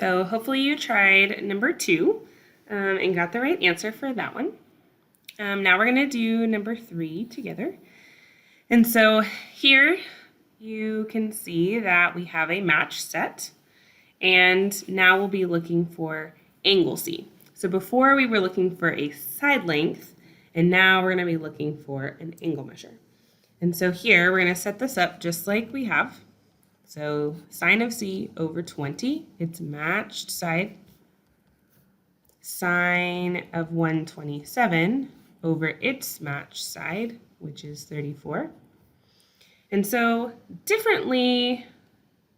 So hopefully you tried number 2 and got the right answer for that one. Now we're going to do number 3 together. And so here you can see that we have a match set, and now we'll be looking for angle C. So before we were looking for a side length, and now we're going to be looking for an angle measure. And so here we're going to set this up just like we have. So sine of C over 20, it's matched side. Sine of 127 over its matched side, which is 34. And so differently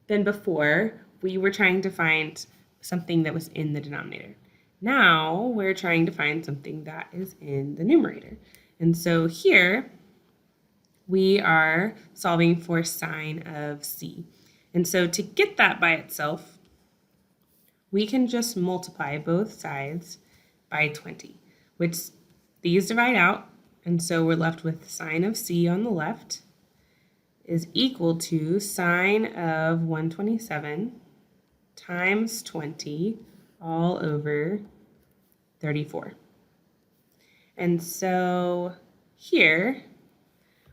than before, we were trying to find something that was in the denominator. Now we're trying to find something that is in the numerator. And so here we are solving for sine of C. And so to get that by itself, we can just multiply both sides by 20, which these divide out. And so we're left with sine of C on the left is equal to sine of 127 times 20 all over 34. And so here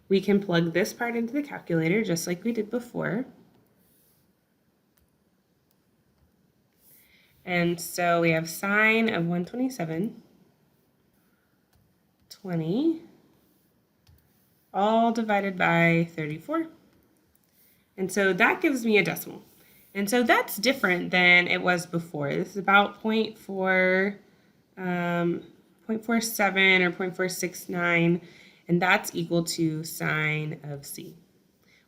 we can plug this part into the calculator just like we did before. And so we have sine of 127, 20, all divided by 34. And so that gives me a decimal. And so that's different than it was before. This is about 0.47 or 0.469, and that's equal to sine of C.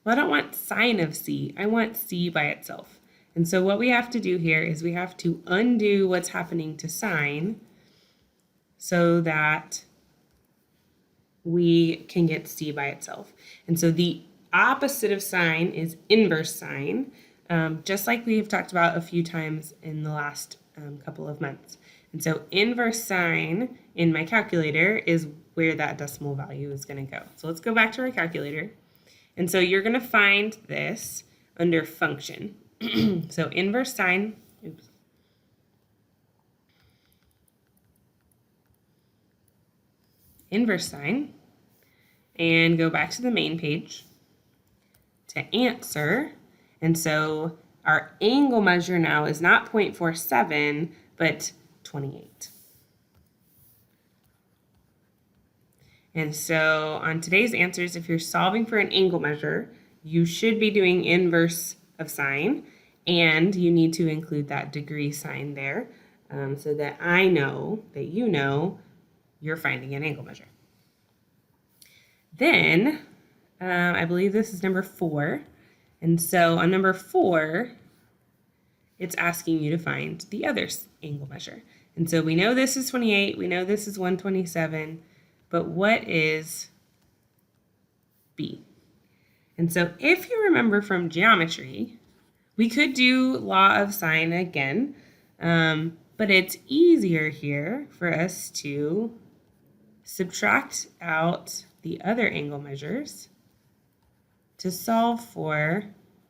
Well, I don't want sine of C, I want C by itself. And so what we have to do here is we have to undo what's happening to sine so that we can get C by itself. And so the opposite of sine is inverse sine, just like we've talked about a few times in the last couple of months. And so inverse sine in my calculator is where that decimal value is going to go. So let's go back to our calculator. And so you're going to find this under function. So inverse sine, inverse sine, and go back to the main page to answer. And so our angle measure now is not 0.47, but 28. And so on today's answers, if you're solving for an angle measure, you should be doing inverse of sine, and you need to include that degree sign there so that I know that you know you're finding an angle measure. Then I believe this is number 4. And so on number 4, it's asking you to find the other angle measure. And so we know this is 28, we know this is 127, but what is B? And so if you remember from geometry, we could do law of sine again, but it's easier here for us to subtract out the other angle measures to solve for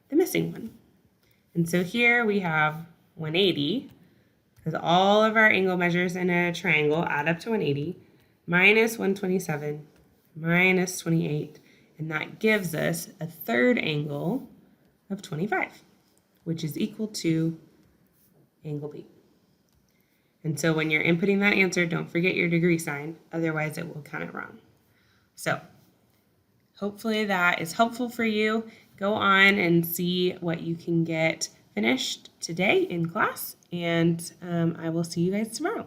the missing one. And so here we have 180, because all of our angle measures in a triangle add up to 180, minus 127, minus 28, and that gives us a third angle of 25, which is equal to angle B. And so when you're inputting that answer, don't forget your degree sign, otherwise it will count it wrong. So hopefully that is helpful for you. Go on and see what you can get finished today in class, and I will see you guys tomorrow.